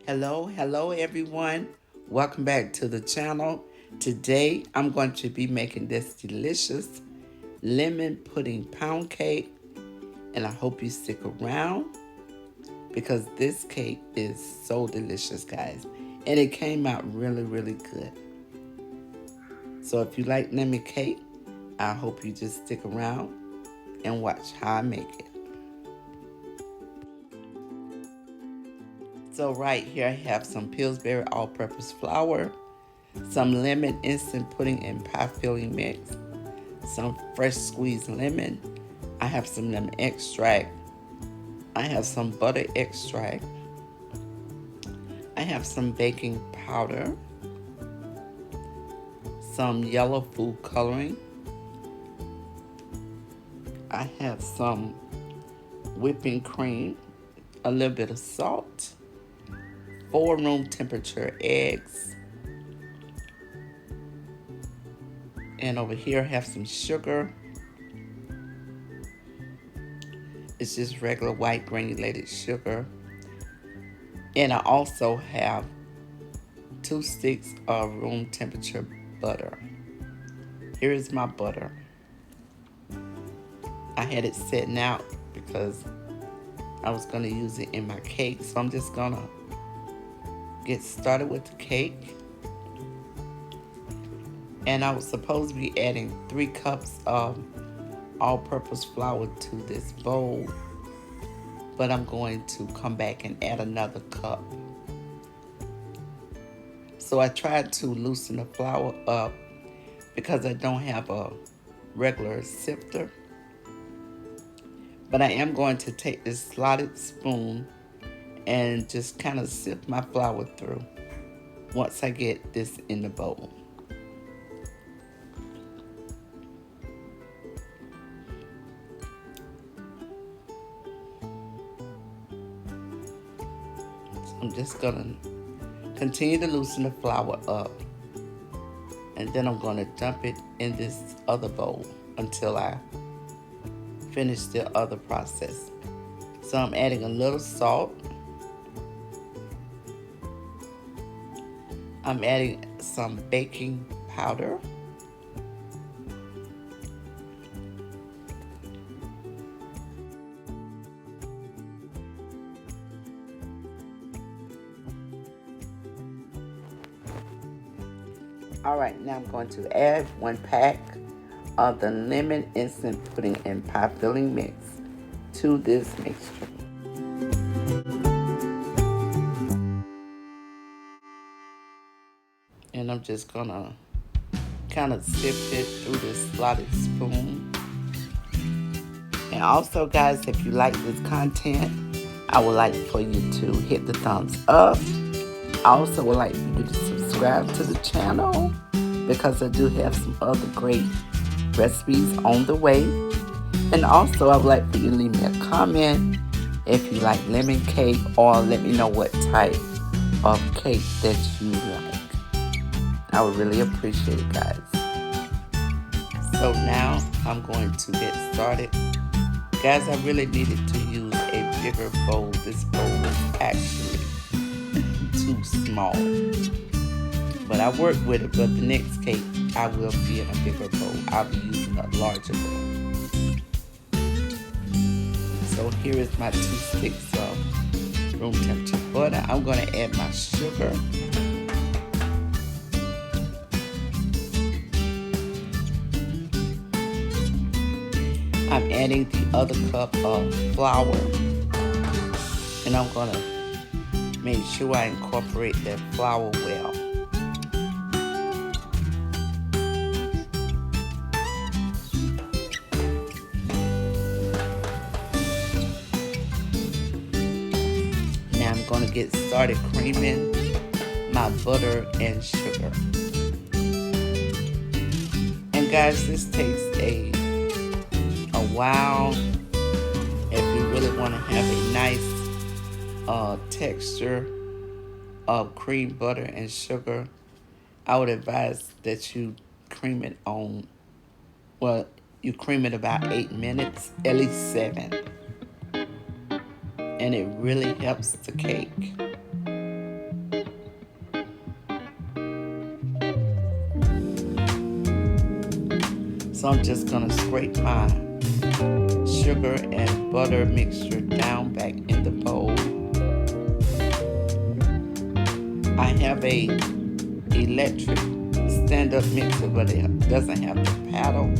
Hello everyone. Welcome back to the channel. Today I'm going to be making this delicious lemon pudding pound cake, and I hope you stick around because this cake is so delicious, guys. And it came out really good. So if you like lemon cake, I hope you just stick around and watch how I make it. So right here I have some Pillsbury all-purpose flour, some lemon instant pudding and pie filling mix, some fresh squeezed lemon. I have some lemon extract. I have some butter extract. I have some baking powder, some yellow food coloring. I have some whipping cream, a little bit of salt, 4 room temperature eggs, and over here I have some sugar. It's just regular white granulated sugar. And I also have 2 sticks of room temperature butter. Here is my butter. I had it sitting out because I was gonna use it in my cake. So I'm just gonna get started with the cake. And I was supposed to be adding 3 cups of all-purpose flour to this bowl, but I'm going to come back and add another cup. So I tried to loosen the flour up because I don't have a regular sifter, but I am going to take this slotted spoon and just kind of sift my flour through once I get this in the bowl. I'm just gonna continue to loosen the flour up, and then I'm gonna dump it in this other bowl until I finish the other process. So I'm adding a little salt. I'm adding some baking powder. All right, now I'm going to add 1 pack of the lemon instant pudding and pie filling mix to this mixture. And I'm just gonna kind of sift it through this slotted spoon. And also, guys, if you like this content, I would like for you to hit the thumbs up. I also would like for you to subscribe to the channel because I do have some other great recipes on the way. And also I would like for you to leave me a comment if you like lemon cake, or let me know what type of cake that you like. I would really appreciate it, guys. So now I'm going to get started. Guys, I really needed to use a bigger bowl. This bowl is actually too small, but I worked with it. But the next cake I will be in a bigger bowl. I'll be using a larger bowl. So here is my 2 sticks of room temperature butter. I'm going to add my sugar. I'm adding the other cup of flour, and I'm going to make sure I incorporate that flour well. Now I'm going to get started creaming my butter and sugar. And guys, this takes a while if you really want to have a nice texture of cream butter and sugar. I would advise that you cream it on, well, you cream it about 8 minutes, at least 7. And it really helps the cake. So I'm just gonna scrape my sugar and butter mixture down back in the bowl. I have a electric stand-up mixer, but it doesn't have the paddle.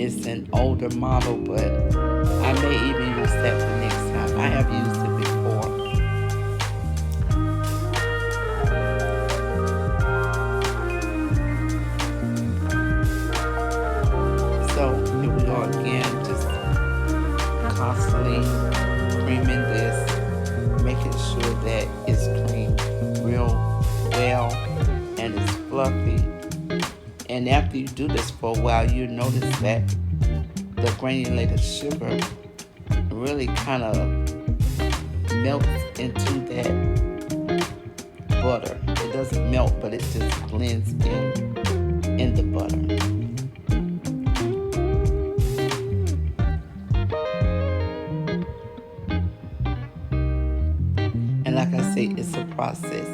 It's an older model, but I may even use that the next time. I have used it before. So here we go again, just constantly creaming this, making sure that it's creamed real well and it's fluffy. And after you do this for a while, you notice that the granulated sugar really kind of melts into that butter. It doesn't melt, but it just blends in the butter. And like I say, it's a process.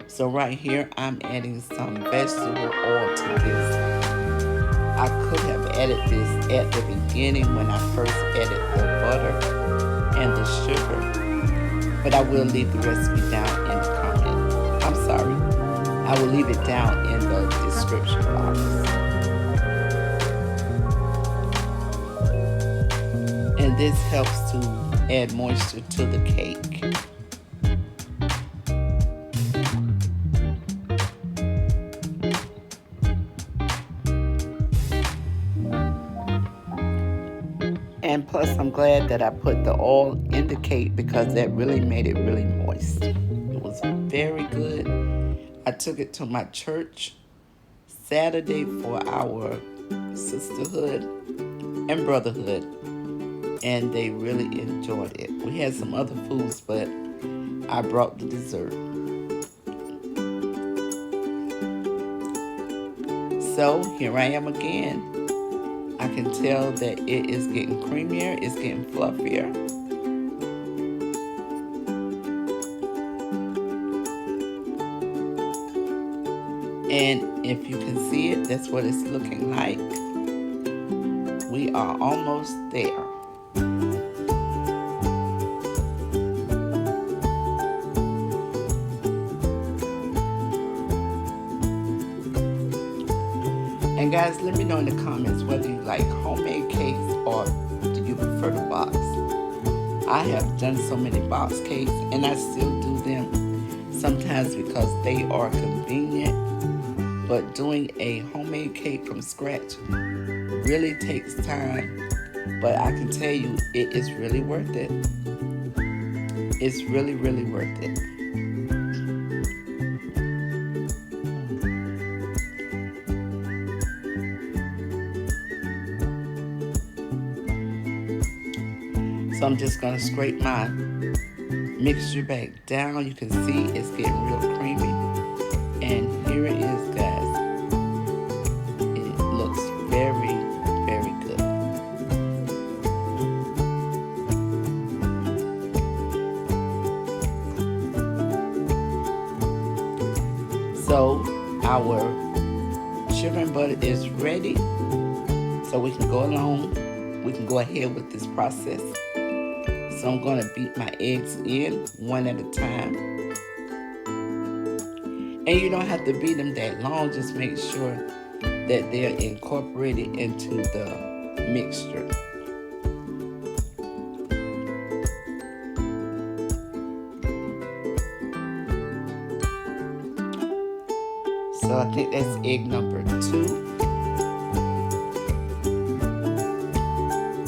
So right here, I'm adding some vegetable oil to this. I could have added this at the beginning when I first added the butter and the sugar, but I will leave the recipe down in the comment. I'm sorry, I will leave it down in the description box. And this helps to add moisture to the cake. And plus, I'm glad that I put the oil in the cake because that really made it really moist. It was very good. I took it to my church Saturday for our sisterhood and brotherhood, and they really enjoyed it. We had some other foods, but I brought the dessert. So here I am again. I can tell that it is getting creamier, it's getting fluffier. And if you can see it, that's what it's looking like. We are almost there. And guys, let me know in the comments whether you like homemade cakes or do you prefer the box. I have done so many box cakes and I still do them sometimes because they are convenient. But doing a homemade cake from scratch really takes time. But I can tell you, it is really worth it. It's really, really worth it. So I'm just gonna scrape my mixture back down. You can see it's getting real creamy. And here it is, guys. It looks very, very good. So our sugar and butter is ready. So we can go along. We can go ahead with this process. So I'm going to beat my eggs in one at a time. And you don't have to beat them that long. Just make sure that they're incorporated into the mixture. So I think that's egg number 2.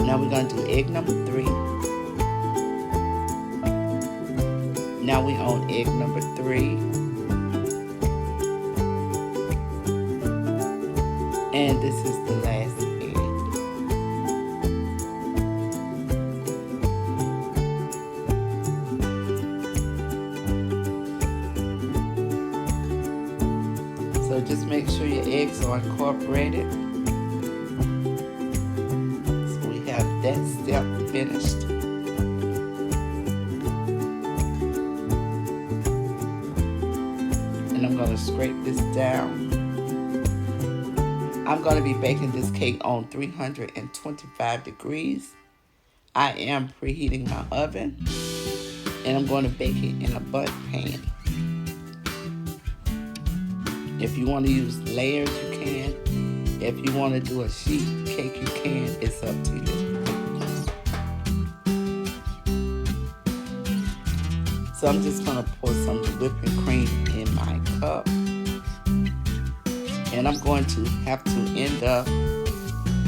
Now we're going to do egg number 3. Now we on egg number 3. And this is the last egg. So just make sure your eggs are incorporated. So we have that step finished. And I'm going to scrape this down. I'm going to be baking this cake on 325 degrees. I am preheating my oven, and I'm going to bake it in a bundt pan. If you want to use layers, you can. If you want to do a sheet cake, you can. It's up to you. So I'm just going to pour some whipping cream in my cup. And I'm going to have to end up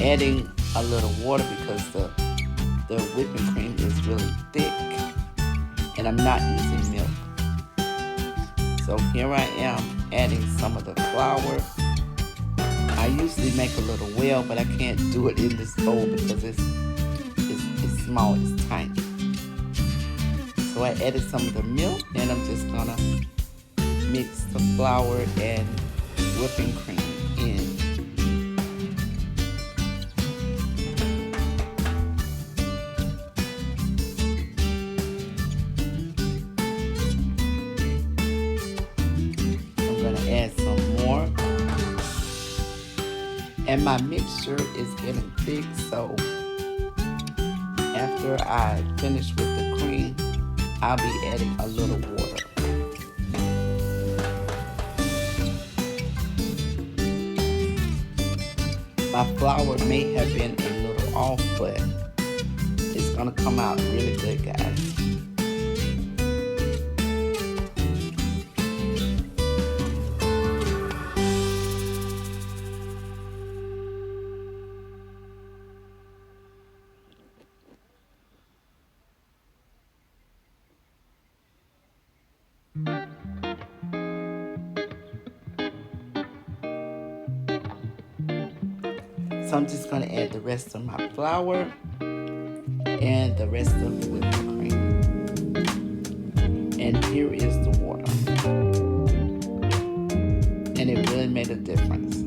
adding a little water because the whipping cream is really thick. And I'm not using milk. So here I am adding some of the flour. I usually make a little well, but I can't do it in this bowl because it's small, it's tiny. So I added some of the milk, and I'm just gonna mix the flour and whipping cream in. I'm gonna add some more. And my mixture is getting thick, so after I finish with the cream, I'll be adding a little water. My flour may have been a little off, but it's gonna come out really good, guys. So I'm just going to add the rest of my flour and the rest of the whipped cream. And here is the water. And it really made a difference.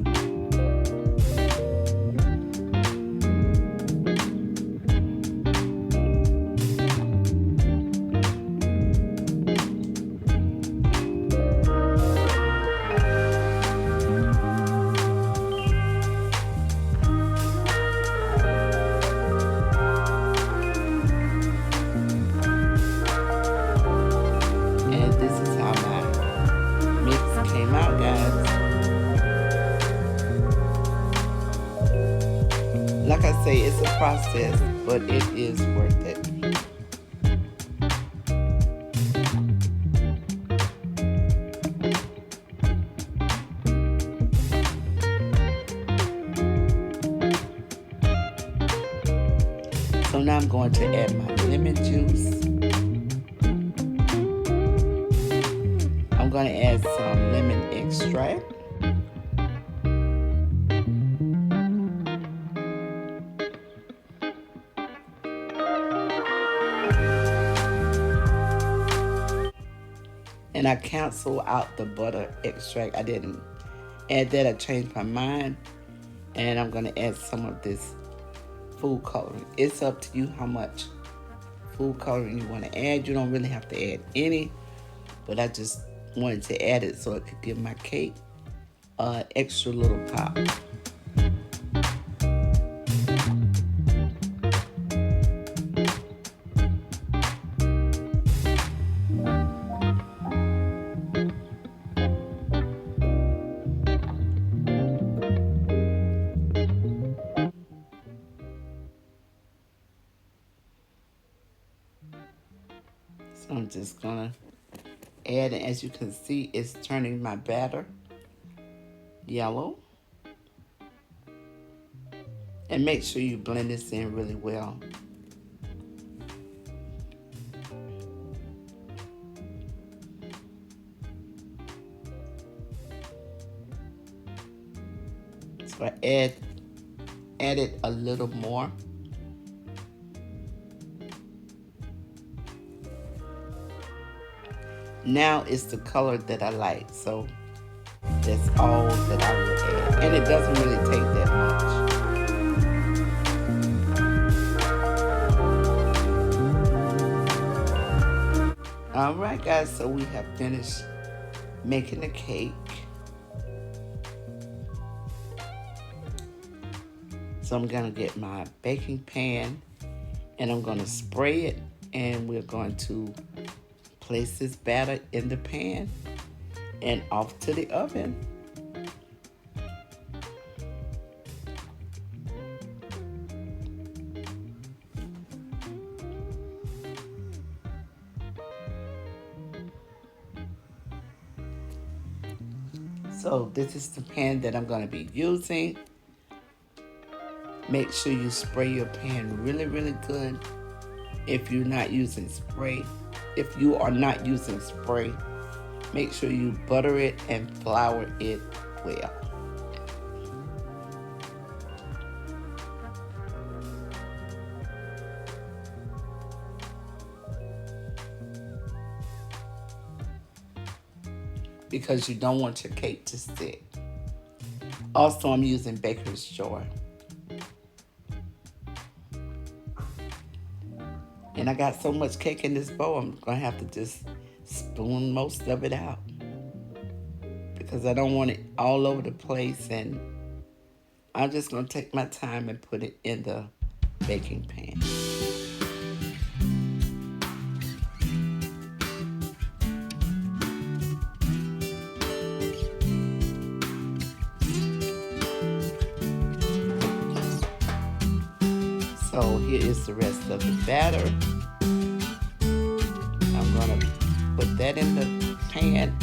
Like I say, it's a process, but it is worth it. So now I'm going to add my lemon juice. I'm going to add some lemon extract. And I cancel out the butter extract. I didn't add that. I changed my mind. And I'm going to add some of this food coloring. It's up to you how much food coloring you want to add. You don't really have to add any. But I just wanted to add it so it could give my cake an extra little pop. So I'm just gonna add, and as you can see, it's turning my batter yellow. And make sure you blend this in really well. So I added a little more. Now it's the color that I like, so that's all that I will add. And it doesn't really take that much. Alright guys, so we have finished making the cake. So I'm gonna get my baking pan and I'm gonna spray it, and we're going to place this batter in the pan and off to the oven. So this is the pan that I'm going to be using. Make sure you spray your pan really, really good. If you're not using spray, if you are not using spray, make sure you butter it and flour it well. Because you don't want your cake to stick. Also, I'm using baker's jar. And I got so much cake in this bowl, I'm gonna have to just spoon most of it out, because I don't want it all over the place, and I'm just gonna take my time and put it in the baking pan. So here is the rest of the batter. I'm gonna put that in the pan,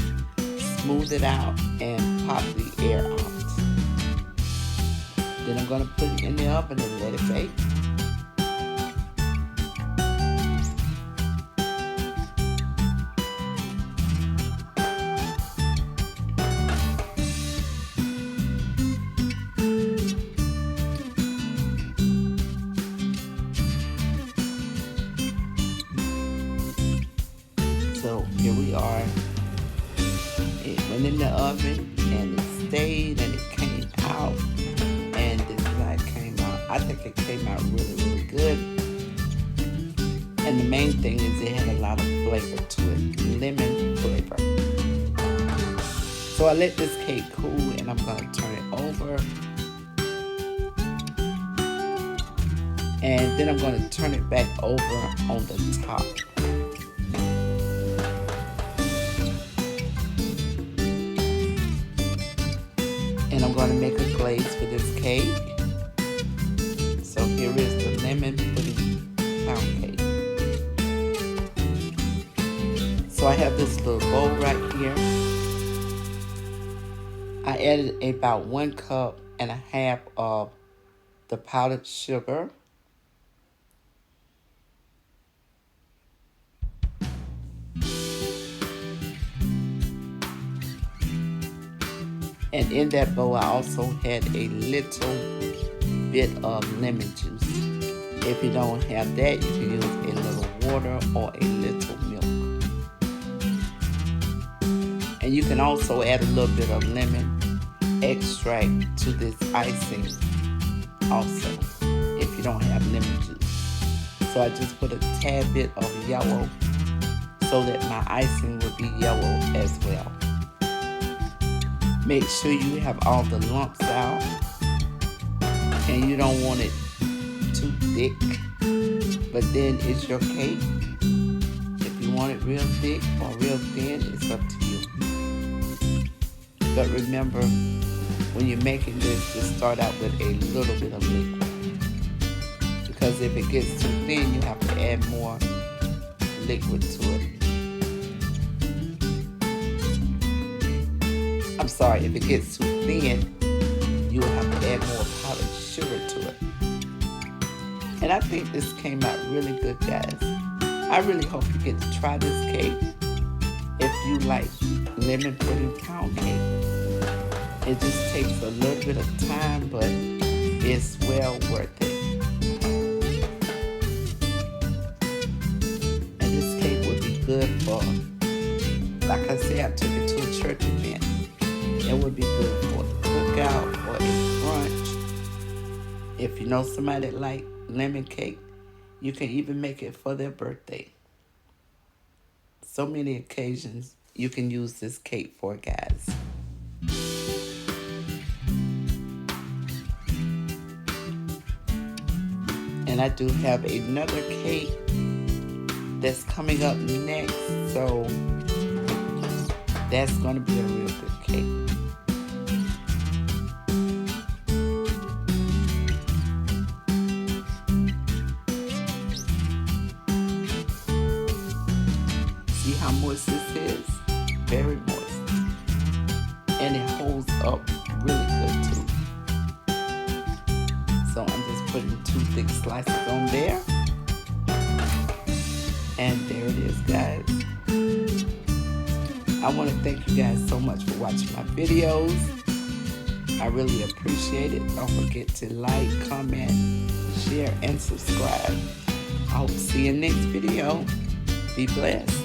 smooth it out, and pop the air out. Then I'm gonna put it in the oven and let it bake. So here we are. It went in the oven and it stayed and it came out, and this is how it came out. I think it came out really, really good. And the main thing is it had a lot of flavor to it, lemon flavor. So I let this cake cool and I'm gonna turn it over. And then I'm gonna turn it back over on the top. And I'm going to make a glaze for this cake. So here is the lemon pudding pound cake. So I have this little bowl right here. I added about 1.5 cups of the powdered sugar. And in that bowl, I also had a little bit of lemon juice. If you don't have that, you can use a little water or a little milk. And you can also add a little bit of lemon extract to this icing also, if you don't have lemon juice. So I just put a tad bit of yellow so that my icing would be yellow as well. Make sure you have all the lumps out, and you don't want it too thick, but then it's your cake. If you want it real thick or real thin, it's up to you. But remember, when you're making this, just start out with a little bit of liquid, because if it gets too thin, you have to add more liquid to it. I'm sorry, if it gets too thin, you'll have to add more powdered sugar to it. And I think this came out really good, guys. I really hope you get to try this cake if you like lemon pudding pound cake. It just takes a little bit of time, but it's well worth it. And this cake would be good for, like I said, I took it to a church event. It would be good for a cookout or a brunch. If you know somebody that like lemon cake, you can even make it for their birthday. So many occasions you can use this cake for, guys. I do have another cake that's coming up next, so that's going to be a real good cake. See how moist this is? Very moist. And it holds up really good too. So I'm just putting 2 thick slices on there. And there it is, guys. I want to thank you guys so much for watching my videos. I really appreciate it. Don't forget to like, comment, share, and subscribe. I hope to see you in the next video. Be blessed.